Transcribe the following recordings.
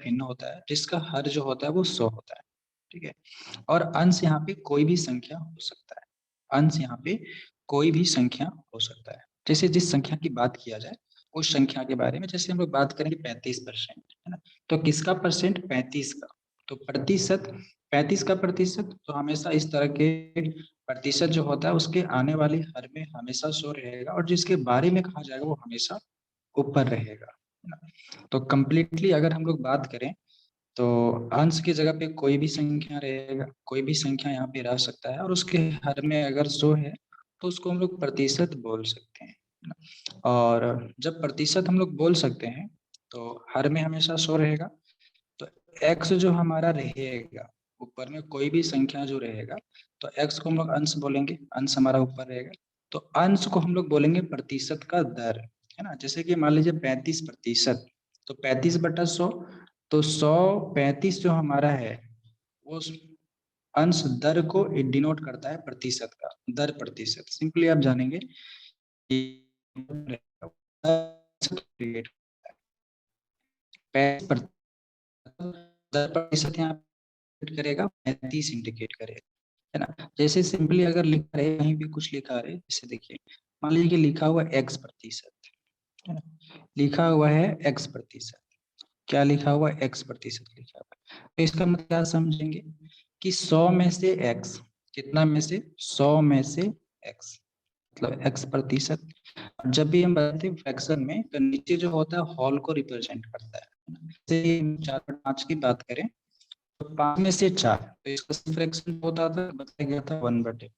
भिन्न होता है, जिसका हर जो होता है वो 100 होता है। ठीक है, और अंश यहाँ पे कोई भी संख्या हो सकता है। अंश यहाँ पे कोई भी संख्या हो सकता है। जैसे जिस संख्या की बात किया जाए उस संख्या के बारे में, जैसे हम लोग बात करेंगे 35%, है ना, तो किसका परसेंट? 35 का। तो प्रतिशत, 35 का प्रतिशत, तो हमेशा इस तरह के प्रतिशत जो होता है उसके आने वाले हर में हमेशा 100 रहेगा, और जिसके बारे में कहा जाएगा वो हमेशा ऊपर रहेगा, है ना। तो कंप्लीटली अगर हम लोग बात करें तो अंश की जगह पे कोई भी संख्या रहेगा, कोई भी संख्या यहाँ पे रह सकता है, और उसके हर में अगर 100 है तो उसको हम लोग प्रतिशत बोल सकते हैं, है ना। और जब प्रतिशत हम लोग बोल सकते हैं तो हर में हमेशा 100 रहेगा, तो x जो हमारा रहेगा ऊपर में, कोई भी संख्या जो रहेगा तो x को हम लोग अंश बोलेंगे, अंश हमारा ऊपर रहेगा, तो अंश को हम लोग बोलेंगे प्रतिशत का दर, है ना। जैसे कि मान लीजिए 35%, तो 35/100, तो 135 जो हमारा है वो अंश दर को डिनोट करता है, प्रतिशत का दर, प्रतिशत। सिंपली आप जानेंगे कि 10% यहाँ करेगा, 35 इंडिकेट करेगा, है ना। जैसे सिंपली अगर लिखा रहे, कहीं भी कुछ लिखा रहे, जैसे देखिए मान लीजिए कि लिखा हुआ x प्रतिशत, है ना, लिखा हुआ है x प्रतिशत, क्या लिखा हुआ? x प्रतिशत लिखा हुआ है। तो इसका मतलब क्या समझेंगे कि 100 में से x, कितना में से? 100 में से x, मतलब x प्रतिशत। जब भी हम बताते हैं फ्रैक्शन में, तो नीचे जो होता है होल को रिप्रेजेंट करता है। जैसे 4/5 की बात करें तो 5 में से 4, तो इसका फ्रैक्शन होता था, बताया गया था 1/5।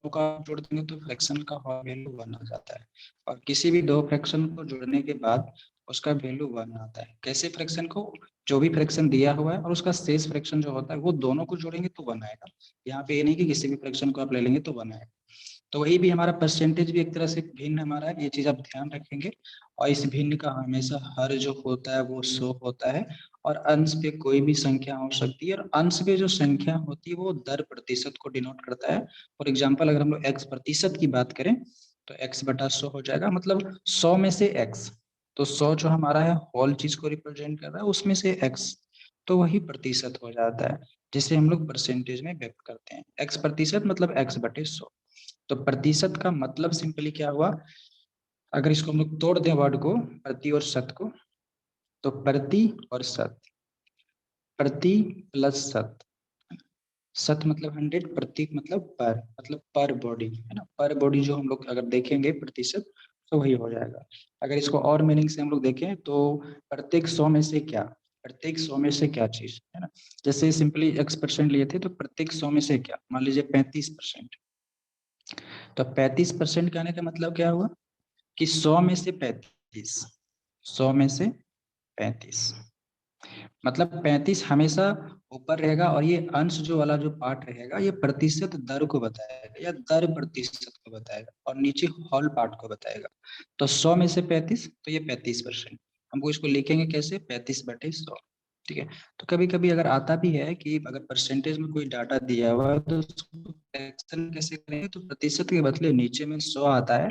दो का जोड़ देंगे तो फ्रैक्शन का वैल्यू 1 आ जाता है, और किसी भी दो फ्रैक्शन को जोड़ने के बाद उसका वैल्यू 1 आता है। कैसे? फ्रैक्शन को, जो भी फ्रैक्शन दिया हुआ है और उसका शेष फ्रैक्शन जो होता है वो दोनों को जोड़ेंगे तो 1 आएगा। यहाँ पे ये नहीं कि किसी भी फ्रैक्शन को आप ले लेंगे तो 1 आएगा। तो वही भी हमारा परसेंटेज भी एक तरह से भिन्न हमारा है, ये चीज आप ध्यान रखेंगे। और इस भिन्न का हमेशा हर जो होता है वो 100 होता है, और अंश पे कोई भी संख्या हो सकती है, और अंश पे जो संख्या होती है वो दर प्रतिशत को डिनोट करता है। फॉर एग्जाम्पल अगर हम लोग x प्रतिशत की बात करें तो x/100 हो जाएगा, मतलब 100 में से x, तो 100 जो हमारा है होल चीज को रिप्रेजेंट कर रहा है, उसमें से x, तो वही प्रतिशत हो जाता है, जिसे हम लोग परसेंटेज में व्यक्त करते हैं। x प्रतिशत मतलब x/100। तो प्रतिशत का मतलब सिंपली क्या हुआ, अगर इसको हम लोग तोड़ दें वर्ड को, प्रति और शत को, तो प्रति और शत, प्रति प्लस शत, शत मतलब 100, प्रति मतलब पर बॉडी, है ना। पर बॉडी जो हम लोग अगर देखेंगे प्रतिशत, तो वही हो जाएगा। अगर इसको और मीनिंग से हम लोग देखें तो प्रत्येक 100 में से क्या, प्रत्येक 100 में से क्या चीज, है ना। जैसे सिंपली x% लिए थे, तो प्रत्येक 100 में से क्या, मान लीजिए 35%, तो 35% कहने का मतलब क्या हुआ कि 100 में से 35, 100 में से 35, मतलब 35 हमेशा ऊपर रहेगा, और ये अंश जो वाला जो पार्ट रहेगा ये प्रतिशत दर को बताएगा, या दर प्रतिशत को बताएगा, और नीचे होल पार्ट को बताएगा। तो 100 में से 35, तो ये 35%। हमको इसको लिखेंगे कैसे? 35/100। ठीक है। तो कभी कभी अगर आता भी है कि अगर परसेंटेज में कोई डाटा दिया हुआ है तो उसको फ्रैक्शन कैसे करेंगे, तो प्रतिशत के बदले नीचे में 100 आता है,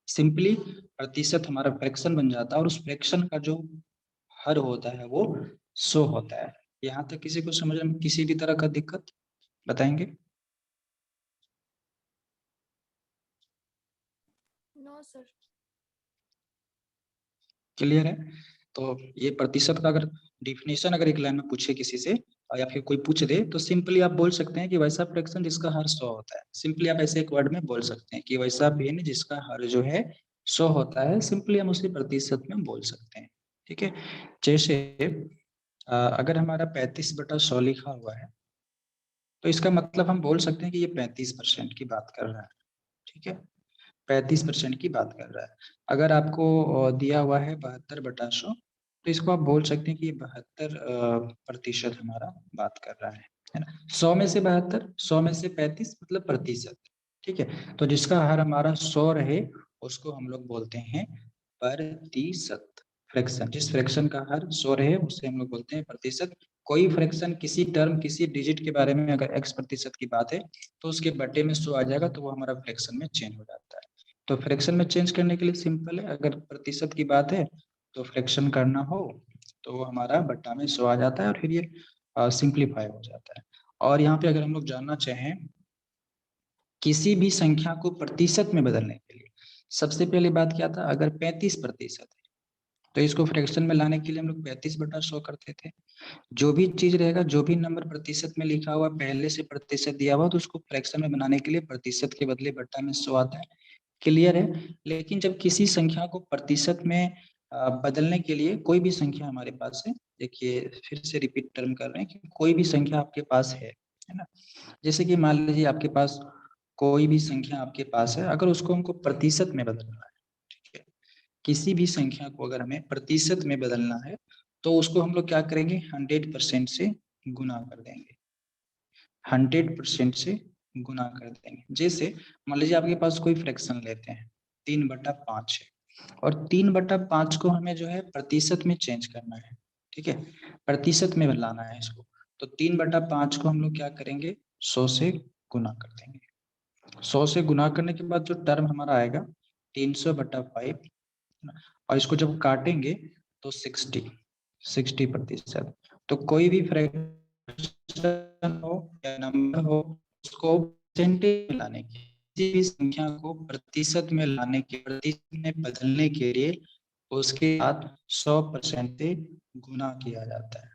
सिंपली प्रतिशत हमारा फ्रैक्शन बन जाता है, और उस फ्रैक्शन का जो हर होता है वो 100 होता है। यहाँ तक किसी को समझ में किसी भी तरह का दिक्कत बताएंगे? No sir. क्लियर है? तो ये प्रतिशत का अगर डिफिनेशन अगर एक लाइन में पूछे किसी से, या फिर कोई पूछ दे, तो सिंपली आप बोल सकते हैं कि वैसा फ्रैक्शन जिसका हर 100 होता है। सिंपली आप ऐसे एक वर्ड में बोल सकते हैं कि वैसा भिन्न जिसका हर जो है 100 होता है, सिंपली हम उसे प्रतिशत में बोल सकते हैं। ठीक है। जैसे अगर हमारा 35/100 लिखा हुआ है, तो इसका मतलब हम बोल सकते हैं कि ये 35% की बात कर रहा है। ठीक है, 35% की बात कर रहा है। अगर आपको दिया हुआ है 72/100, तो इसको आप बोल सकते हैं कि ये 72% हमारा बात कर रहा है ना। 100 में से 72, 100 में से 35 मतलब प्रतिशत। ठीक है, तो जिसका हर हमारा 100 रहे उसको हम लोग बोलते हैं प्रतिशत। फ्रैक्शन, जिस फ्रैक्शन का हर 100 रहे उसे हम लोग बोलते हैं प्रतिशत। कोई फ्रैक्शन, किसी टर्म, किसी डिजिट के बारे में अगर x% की बात है तो उसके बटे में 100 आ जाएगा, तो वो हमारा फ्रैक्शन में चेंज हो जाता है। तो फ्रैक्शन में चेंज करने के लिए सिंपल है, अगर प्रतिशत की बात है तो फ्रैक्शन करना हो तो वो हमारा बट्टा में 100 आ जाता है और फिर ये सिंप्लीफाई हो जाता है। और यहाँ पे अगर हम लोग जानना चाहें किसी भी संख्या को प्रतिशत में बदलने के लिए, सबसे पहली बात क्या था, अगर 35% है तो इसको फ्रैक्शन में लाने के लिए हम लोग 35/100 करते थे। जो भी चीज रहेगा, जो भी नंबर प्रतिशत में लिखा हुआ पहले से प्रतिशत दिया हुआ, तो उसको फ्रैक्शन में बनाने के लिए प्रतिशत के बदले बट्टा में 100 आता है। क्लियर है। लेकिन जब किसी संख्या को प्रतिशत में बदलने के लिए, कोई भी संख्या हमारे पास है, देखिए फिर से रिपीट टर्म कर रहे हैं कि कोई भी संख्या आपके पास है ना, जैसे कि मान लीजिए आपके पास कोई भी संख्या आपके पास है, अगर उसको हमको प्रतिशत में बदलना है, ठीक है, किसी भी संख्या को अगर हमें प्रतिशत में बदलना है तो उसको हम लोग क्या करेंगे, 100% से गुना कर देंगे, 100% से गुना कर देंगे। जैसे मान लीजिए आपके पास कोई फ्रैक्शन लेते हैं 3/5 है और 3/5 को हमें जो है प्रतिशत में चेंज करना है, ठीक है, प्रतिशत में लाना है इसको, तो 3/5 को हम लोग क्या करेंगे, 100 से गुना कर देंगे। 100 से गुना करने के बाद जो टर्म हमारा आएगा 300/5, और इसको जब काटेंगे तो 60%। तो कोई भी फ्रैक्शन हो या नंबर हो, उसको परसेंटेज में लाने के, किसी भी संख्या को प्रतिशत में लाने के, प्रतिशत में बदलने के लिए उसके साथ 100% से गुना किया जाता है।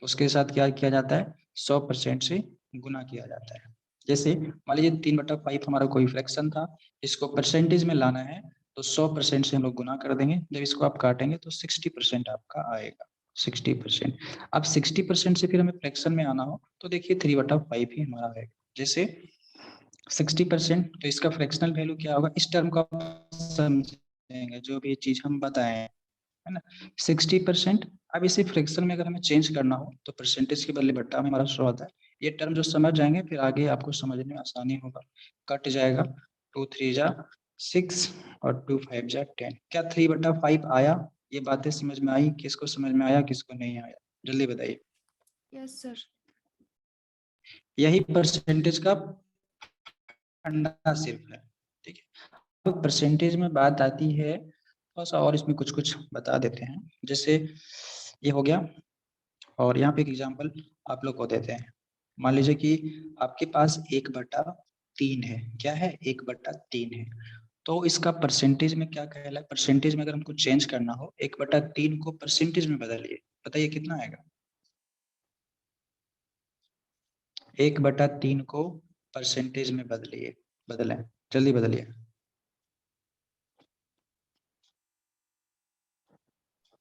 उसके साथ क्या किया जाता है, 100% से गुना किया जाता है। जैसे मान लीजिए 3/5 हमारा कोई फ्रैक्शन था, इसको परसेंटेज में लाना है तो 100% से हम लोग गुना कर देंगे, जब इसको आप काटेंगे तो 60% आपका आएगा, 60%। अब 60% से फिर हमें फ्रैक्शन में आना हो तो देखिए 3/5 ही हमारा आएगा। जैसे 60%, तो इसका फ्रैक्शनल वैल्यू क्या होगा, इस टर्म को आप समझेंगे जो भी चीज हम बताए है ना, 60%। अब इसे फ्रैक्शन में अगर हमें चेंज करना हो तो परसेंटेज के बदले बट्टा में हमारा 100 आता है। ये टर्म जो समझ जाएंगे फिर आगे आपको समझने में आसानी होगा। कट जाएगा, 2 3 जा 6 और 2 5 जा 10। क्या 3/5 आया? ये बातें समझ में आई? किसको समझ में आया, किसको नहीं आया, जल्दी बताइए। Yes sir. यही परसेंटेज का फंडा सिर्फ है, ठीक है। अब परसेंटेज में बात आती है, थोड़ा सा और इसमें कुछ कुछ बता देते हैं। जैसे ये हो गया, और यहाँ पे एक एग्जांपल आप लोग को देते हैं। मान लीजिए कि आपके पास 1/3 है, क्या है, 1/3 है, तो इसका परसेंटेज में क्या कहला है, परसेंटेज में अगर हमको चेंज करना हो 1/3 को परसेंटेज में बदलिए, बताइए कितना आएगा। 1/3 को परसेंटेज में बदलिए, बदलें, जल्दी बदलिए।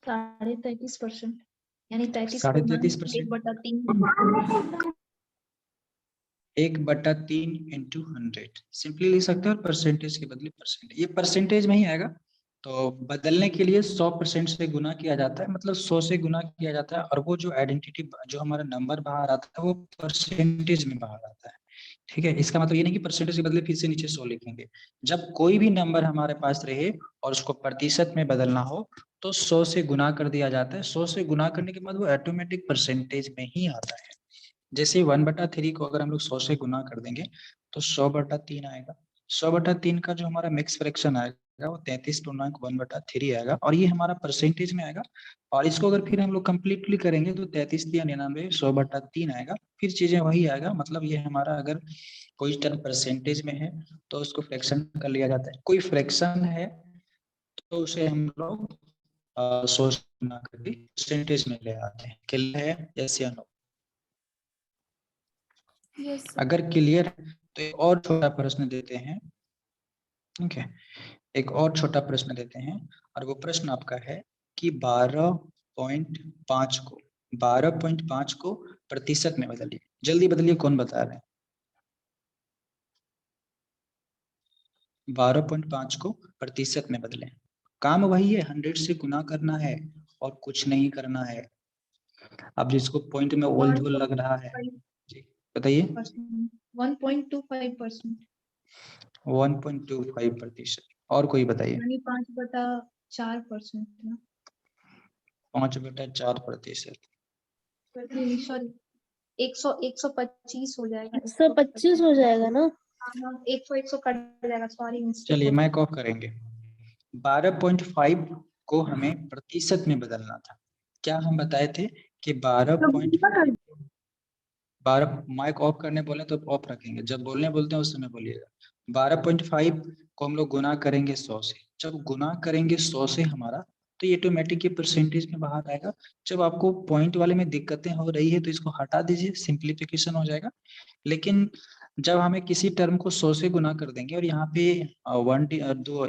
33%, यानी 33 साढ़े गुना 33%, 1/3। 1/3 इंटू 100 सिंपली लिख सकते हैं, और परसेंटेज के बदले परसेंट, ये परसेंटेज में ही आएगा। तो बदलने के लिए 100% से गुना किया जाता है, मतलब 100 से गुना किया जाता है, और वो जो आइडेंटिटी, जो हमारा नंबर बाहर आता है वो परसेंटेज में बाहर आता है, ठीक है। इसका मतलब ये नहीं कि परसेंटेज के बदले फिर से नीचे 100 लिखेंगे। जब कोई भी नंबर हमारे पास रहे और उसको प्रतिशत में बदलना हो तो 100 से गुना कर दिया जाता है। 100 से गुना करने के बाद वो ऑटोमेटिक परसेंटेज में ही आता है। जैसे 1/3 को अगर हम लोग 100 से गुना कर देंगे तो 100/3 आएगा। 100/3 का जो हमारा मिक्स फ्रैक्शन आएगा वो 33/1/3 आएगा, और ये हमारा परसेंटेज में आएगा। और इसको अगर फिर हम लोग कंप्लीटली करेंगे तो 33×99 100/3 आएगा, फिर चीजें वही आएगा। मतलब ये हमारा अगर कोई टर्म परसेंटेज में है तो उसको फ्रैक्शन कर लिया जाता है, कोई फ्रैक्शन है तो उसे हम लोग 100 से गुना करके परसेंटेज में ले आते हैं। क्लियर है, यस या नो? Yes sir. अगर क्लियर है तो एक और छोटा प्रश्न देते हैं, ठीक है, एक और छोटा प्रश्न देते हैं, और वो प्रश्न आपका है कि 12.5 को प्रतिशत में बदलिए, जल्दी बदलिए, कौन बता रहे हैं। 12.5 को प्रतिशत में बदलें, काम वही है, 100 से गुना करना है और कुछ नहीं करना है। अब जिसको पॉइंट में ओल झोल लग रहा है, जी बताइए। 1.25%, 1.25%, और कोई बताइए। यानी 5/4% ना। 5/4%, सॉरी, 125 हो जाएगा। 125 हो जाएगा ना। हाँ, 100 कट जाएगा, सॉरी मिस्टेक। चलिए मैं ऑफ करेंगे। 12.5 को हमें प्रतिशत में बदलना था, क्या हम बताए थे कि 12 माइक ऑफ करने बोले तो ऑफ रखेंगे, जब बोलने बोलते हैं उस समय बोलिएगा। 12.5 को हम लोग गुना करेंगे 100 से, जब गुना करेंगे 100 से हमारा, तो ये ऑटोमेटिक ये परसेंटेज में बाहर आएगा। जब आपको पॉइंट वाले में दिक्कतें हो रही है तो इसको हटा दीजिए, सिंप्लीफिकेशन हो जाएगा। लेकिन जब हमें किसी टर्म को 100 से गुना कर देंगे और यहाँ पे दो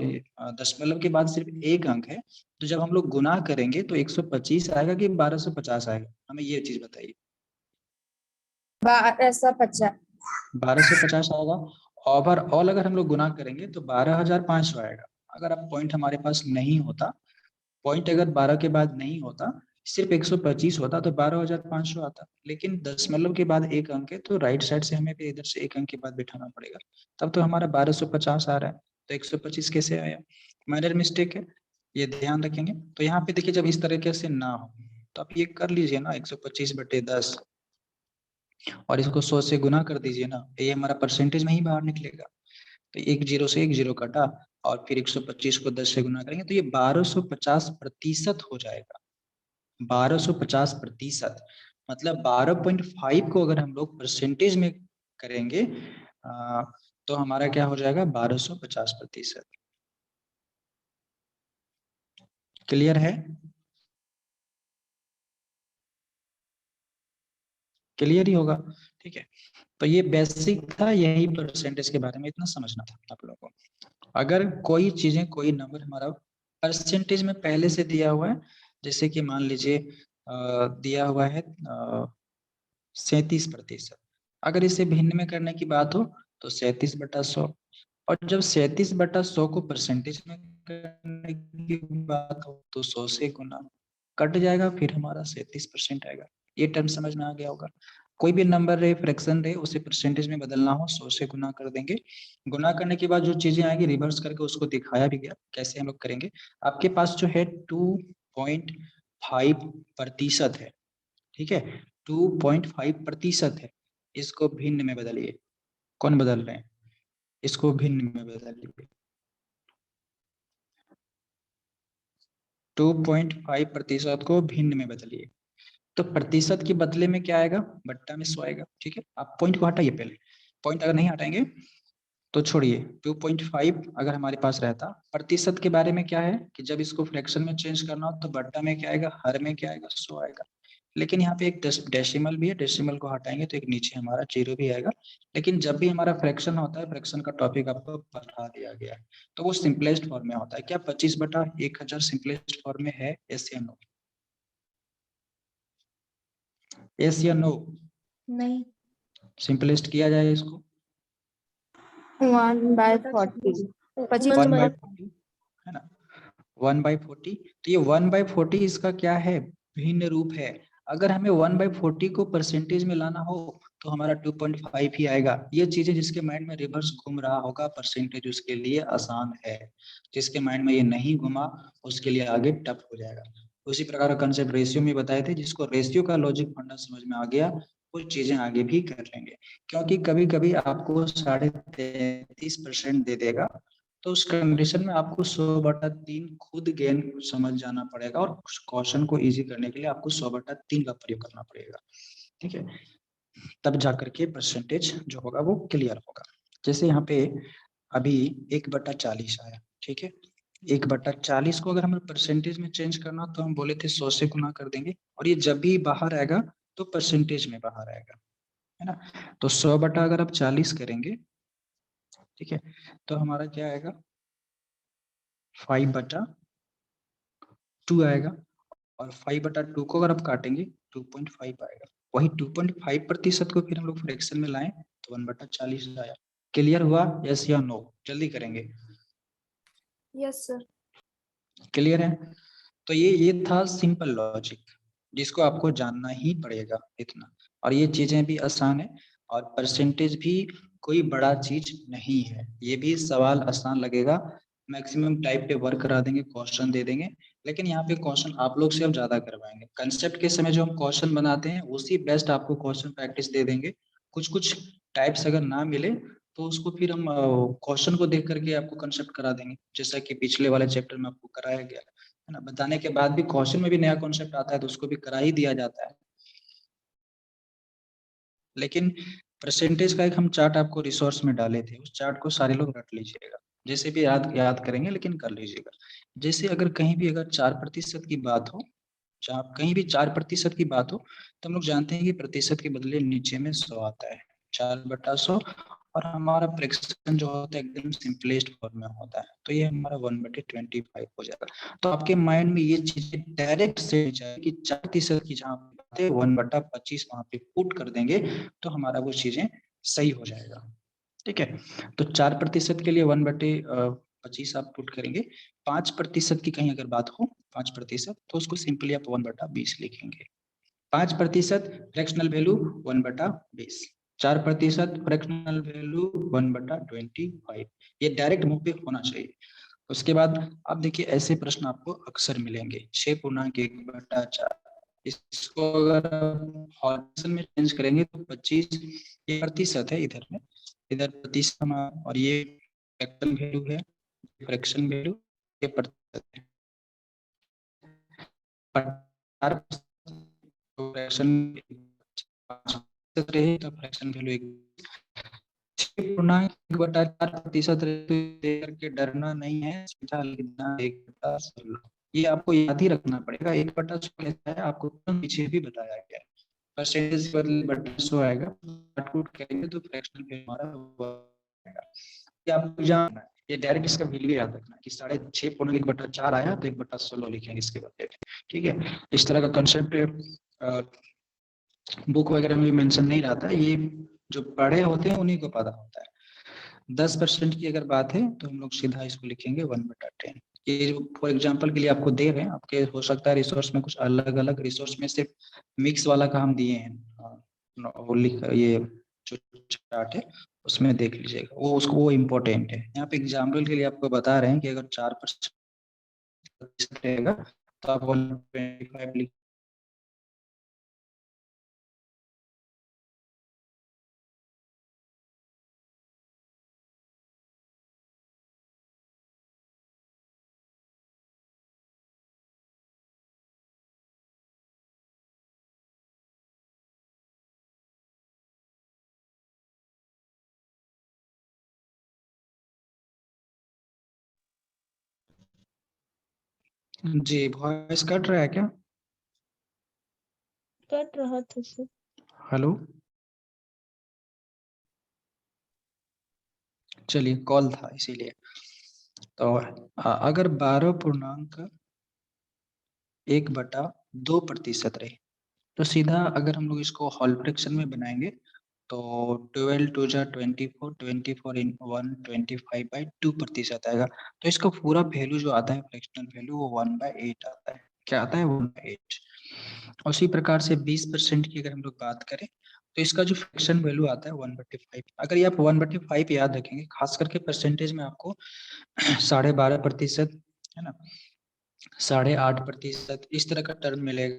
दशमलव के बाद सिर्फ एक अंक है, तो जब हम लोग गुना करेंगे तो 125 आएगा कि 1250 आएगा, हमें ये चीज बताइए। 1250। 1250 आएगा। ओवरऑल अगर हम लोग गुना करेंगे तो 12,500 आएगा। अगर अब पॉइंट हमारे पास नहीं होता, पॉइंट अगर 12 के बाद नहीं होता, सिर्फ 125 होता तो 12,500 आता। लेकिन दशमलव के बाद एक अंक है तो राइट साइड से हमें भी इधर से एक अंक के बाद बिठाना पड़ेगा, तब तो हमारा 1250 आ रहा है। तो 125 कैसे आया? माइनर मिस्टेक है, ये ध्यान रखेंगे। तो यहाँ पे देखिए, जब इस तरीके से ना हो तो आप ये कर लीजिए ना, 125/10 और इसको 100 से गुना कर दीजिए ना, ये हमारा परसेंटेज में ही बाहर निकलेगा। तो एक जीरो से एक जीरो कटा और फिर 125 को 10 से गुना करेंगे तो ये 1250% हो जाएगा। 1250%, मतलब 12.5 को अगर हम लोग परसेंटेज में करेंगे तो हमारा क्या हो जाएगा? 1250%। क्लियर है? क्लियर ही होगा, ठीक है। तो ये बेसिक था, यही परसेंटेज के बारे में इतना समझना था आप लोगों को। अगर कोई चीजें, कोई नंबर हमारा परसेंटेज में पहले से दिया हुआ है, जैसे कि मान लीजिए दिया हुआ है 37%, अगर इसे भिन्न में करने की बात हो तो 37/100, और जब 37/100 को परसेंटेज में करने की बात हो तो 100 से गुना कट जाएगा, फिर हमारा 37% आएगा। ये टर्म समझ में आ गया होगा। कोई भी नंबर रहे, फ्रैक्शन रहे, उसे परसेंटेज में बदलना हो 100 से गुना कर देंगे। गुना करने के बाद जो चीजें आएगी रिवर्स करके उसको दिखाया भी गया कैसे हम लोग करेंगे। आपके पास जो है 2.5% है, ठीक है, 2.5% है, इसको भिन्न में बदलिए। कौन बदल रहे हैं? इसको भिन्न में बदलिए। 2.5% को भिन्न में बदलिए, तो प्रतिशत के बदले में क्या आएगा? बट्टा में 100 आएगा, ठीक है। आप पॉइंट को हटाइए पहले, पॉइंट अगर नहीं हटाएंगे तो छोड़िए। 2.5 अगर हमारे पास रहता, प्रतिशत के बारे में क्या है कि जब इसको फ्रैक्शन में चेंज करना हो तो बट्टा में क्या आएगा, हर में क्या आएगा, 100 आएगा। लेकिन यहाँ पे एक डेसिमल भी है, डेसिमल को हटाएंगे तो एक नीचे हमारा जीरो भी आएगा। लेकिन जब भी हमारा फ्रैक्शन होता है, फ्रैक्शन का टॉपिक आपको बता दिया गया है, तो वो सिंपलेस्ट फॉर्म में होता है। क्या 25/1000 सिंपलेस्ट फॉर्म में है? यस या नो? यस या नो? नहीं। सिंपलेस्ट किया जाए इसको 1/40। 1/40 है ना, 1/40। तो ये 1/40 इसका क्या है? भिन्न रूप है। अगर हमें 1/40 को परसेंटेज में लाना हो तो हमारा 2.5 ही आएगा। ये चीजें जिसके माइंड में रिवर्स घूम रहा होगा, परसेंटेज उसके लिए आसान है। जिसके माइंड में ये नहीं घुमा उसके लिए आगे टफ हो जाएगा। उसी प्रकार का कंसेप्ट रेशियो में बताए थे, जिसको रेशियो का लॉजिक फंडा समझ में आ गया वो चीजें आगे भी कर लेंगे। क्योंकि कभी कभी आपको 33.5% दे देगा, तो उस कंडीशन में आपको 100/3 खुद गेन समझ जाना पड़ेगा और क्वेश्चन को इजी करने के लिए आपको 100/3 का प्रयोग करना पड़ेगा, ठीक है। तब जाकर के परसेंटेज जो होगा वो क्लियर होगा। जैसे यहाँ पे अभी 1/40 आया, ठीक है। 1/40 को अगर हमें परसेंटेज में चेंज करना तो हम बोले थे 100 से गुना कर देंगे, और ये जब भी बाहर आएगा तो परसेंटेज में बाहर आएगा, है ना। तो 100 अगर आप 40 करेंगे, ठीक है, तो हमारा क्या आएगा? 5/2 आएगा, और 5/2 को अगर आप काटेंगे 2.5 आएगा। वही 2.5% को फिर हम लोग फ्रैक्शन में लाएं तो 1/40 आया। क्लियर हुआ? यस या नो? जल्दी करेंगे। Yes sir. क्लियर है? तो ये था सिंपल लॉजिक, जिसको आपको जानना ही पड़ेगा इतना। और ये चीजें भी आसान है, और परसेंटेज भी कोई बड़ा चीज नहीं है। ये भी सवाल आसान लगेगा, मैक्सिमम टाइप पे वर्क करा देंगे, क्वेश्चन दे देंगे। लेकिन यहाँ पे क्वेश्चन आप लोग से हम ज्यादा करवाएंगे। कंसेप्ट के समय जो हम क्वेश्चन बनाते हैं उसी बेस्ट आपको क्वेश्चन प्रैक्टिस दे देंगे। कुछ कुछ टाइप्स अगर ना मिले तो उसको फिर हम क्वेश्चन को देख करके आपको कंसेप्ट करा देंगे, जैसा कि पिछले वाले चैप्टर में आपको कराया गया। है ना। बताने के बाद भी क्वेश्चन में भी नया कॉन्सेप्ट आता है तो उसको भी करा ही दिया जाता है। लेकिन परसेंटेज का एक हम चार्ट आपको रिसोर्स में डाले थे, उस चार्ट को सारे लोग रट लीजिएगा, जैसे भी याद करेंगे लेकिन कर लीजिएगा। जैसे अगर कहीं भी अगर 4% की बात हो, कहीं भी 4% की बात हो, तो हम लोग जानते हैं कि प्रतिशत के बदले नीचे में 100 आता है, 4/100, और हमारा फ्रैक्शन जो होता है एकदम सिंपलेस्ट फॉर्म में होता है, तो ये हमारा 1/25 हो जाएगा। तो आपके माइंड में ये चीजें डायरेक्ट से जाए कि 4% की जहाँ बात है 1/25 वहां पे पुट कर देंगे तो हमारा वो चीजें सही हो जाएगा। ठीक है, तो 4% के लिए 1/25 आप पुट करेंगे। 5% की कहीं अगर बात हो, 5%, तो उसको सिंपली आप 1/20 लिखेंगे। 5% फ्रैक्शनल वैल्यू 1/20, 4% फ्रैक्शनल वैल्यू 1/25। ये डायरेक्ट मुंह पे होना चाहिए। उसके बाद आप देखिए ऐसे प्रश्न आपको अक्सर मिलेंगे, 6.1/4, इसको अगर ऑप्शन में चेंज करेंगे तो 25, ये प्रतिशत है इधर में, इधर प्रतिशत और ये फ्रैक्शन वैल्यू है, फ्रैक्शन वैल्यू, ये प्रतिशत है। फ्रैक्शन रहे तो फ्रैक्शन वैल्यू 6.1/4 करके डरना नहीं है, सीधा लिखना 1/16। ये आपको याद ही रखना पड़ेगा। 1/16 कैसा है आपको पीछे भी बताया गया है। परसेंटेज बदले बटन 100 आएगा, काट करेंगे तो फ्रैक्शनल वैल्यू हमारा आएगा। ये आपको जानना है, ये डायरेक्ट इसका वैल्यू याद रखना कि 6.1/4 आया तो 1/16 लिखेंगे इसके बदले। ठीक है, इस तरह का कंसेप्ट बुक वगैरह में भी मेंशन नहीं रहता, ये जो पढ़े होते हैं उन्हीं को पता होता है। 10% की अगर बात है तो हम लोग सीधा इसको लिखेंगे 1/10। ये फॉर एग्जांपल के लिए आपको दे रहे हैं, आपके हो सकता है रिसोर्स में कुछ अलग अलग, रिसोर्स में सिर्फ मिक्स वाला का हम दिए हैं, वो लिख ये जो चार्ट है उसमें देख लीजिएगा, वो उसको वो इम्पोर्टेंट है। यहाँ पे एग्जाम्पल के लिए आपको बता रहे हैं कि अगर 4% रहेगा तो आप 1/25 लिख। जी, वॉइस कट रहा है क्या? कट रहा था सर। हेलो, चलिए कॉल था इसीलिए। तो अगर 12.1/2% रहे तो सीधा अगर हम लोग इसको होल फ्रैक्शन में बनाएंगे तो 12 2 जा 24, 24 इन 1 25/2% आएगा। तो इसका पूरा वैल्यू जो आता है फ्रैक्शनल वैल्यू वो 1/8 आता है। क्या आता है? 1/8। उसी प्रकार से 20% की अगर हम लोग बात करें तो इसका जो फ्रैक्शन वैल्यू आता है 1/5। अगर ये आप 1/5 याद रखेंगे, खास करके परसेंटेज में आपको 12.5% है ना, 8.5% इस तरह का टर्म मिलेगा,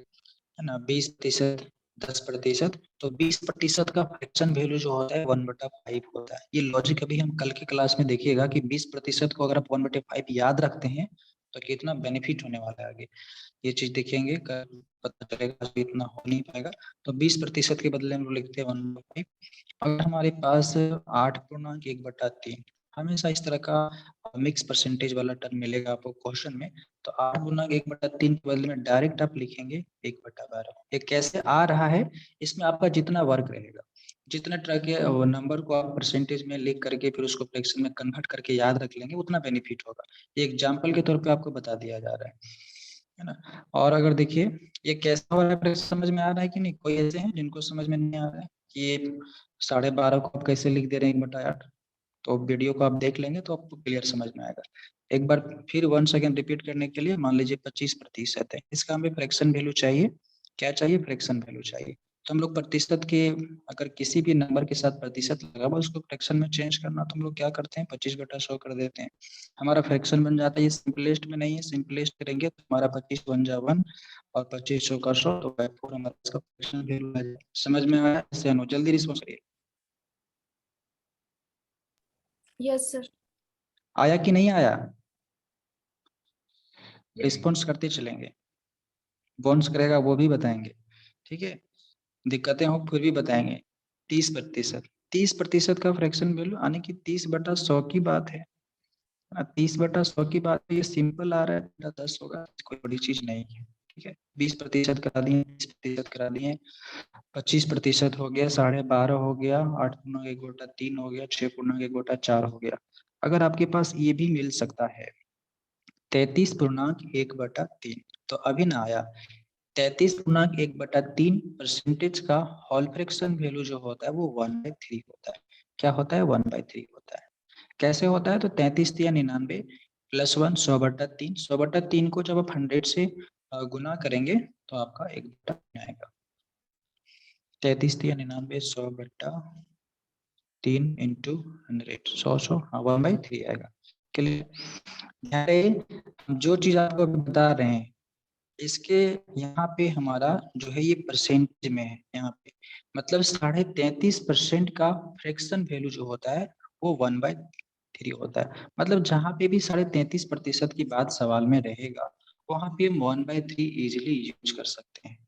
है ना, 20%, 10%। तो 20% का फ्रैक्शन वैल्यू जो होता है 1/5 होता है। ये लॉजिक अभी हम कल के क्लास में देखिएगा कि 20% को अगर आप 1/5 याद रखते हैं तो कितना बेनिफिट होने वाला है आगे, ये चीज देखेंगे, पता चलेगा। तो इतना हो नहीं पाएगा, तो 20% के बदले हम लोग लिखते हैं 1/5। अगर हमारे पास 8.1/3, हमेशा इस तरह का मिक्स परसेंटेज वाला टर्म मिलेगा आपको क्वेश्चन में, तो 8.1/3 के बदले में डायरेक्ट आप लिखेंगे 1/12। ये कैसे आ रहा है, इसमें आपका जितना वर्क रहेगा, जितना तरह के नंबर को आप परसेंटेज में लिख करके फिर उसको फ्रैक्शन में कन्वर्ट करके याद रख लेंगे, उतना बेनिफिट होगा। ये एग्जाम्पल के तौर पे आपको बता दिया जा रहा है ना। और अगर देखिए ये कैसा हो रहा है, समझ में आ रहा है कि नहीं? कोई ऐसे हैं जिनको समझ में नहीं आ रहा है कि ये 12.5 को आप कैसे लिख दे रहे हैं 1/8? तो वीडियो को आप देख लेंगे तो आपको क्लियर समझ में आएगा। एक बार फिर 1 सेकंड रिपीट करने के लिए, मान लीजिए 25% है, इसका हमें फ्रैक्शन वैल्यू चाहिए। क्या चाहिए? फ्रैक्शन वैल्यू चाहिए। तो हम लोग प्रतिशत के, अगर किसी भी नंबर के साथ प्रतिशत लगा हुआ उसको फ्रैक्शन में चेंज करना, तो हम लोग क्या करते हैं 25/100 कर देते हैं, हमारा फ्रैक्शन बन जाता है। ये सिंपलेस्ट में नहीं है, सिंपलेस्ट करेंगे तो हमारा 25 बन जा 1 और 25 का 100 तो 4 हमारा इसका फ्रैक्शन वैल्यू आ जाए। समझ में आया? इससे जल्दी रिस्पॉन्स करिए। Yes sir. आया कि नहीं आया? रिस्पॉन्स करते चलेंगे, बोन्स करेगा वो भी बताएंगे, ठीक है, दिक्कतें हो फिर भी बताएंगे। 30%, 30% का फ्रैक्शन वैल्यू यानी कि 30/100 की बात है, 30/100 की बात है, ये सिंपल आ रहा है, बेटा 10 होगा, कोई बड़ी चीज नहीं है, ठीक है। 20% करा दिए, 30% करा दिए, 25% हो गया, 12.5 हो गया, 8 पूर्णांक 1 बटा 3 हो गया, 6 पूर्णांक 1 बटा 4 हो गया। अगर आपके पास ये भी मिल सकता है 33.1/3, तो अभी ना आया 33.1/3 परसेंटेज का होल फ्रैक्शन वैल्यू जो होता है वो 1/3 होता है। क्या होता है? 1/3 होता है। कैसे होता है? तो 33 या 99 प्लस 1 100/3, 100/3 को जब आप 100 से गुना करेंगे तो आपका 1/3 आएगा। 33 या 99 100/3 इंटू 100, 100 हाँ 1/3 आएगा। क्लियर? जो चीज आपको बता रहे हैं इसके यहाँ पे हमारा जो है ये परसेंटेज में है, यहाँ पे मतलब 33.5% का फ्रैक्शन वैल्यू जो होता है वो 1/3 होता है। मतलब जहाँ पे भी 33.5% की बात सवाल में रहेगा वहां पे हम 1/3 इजिली यूज कर सकते हैं।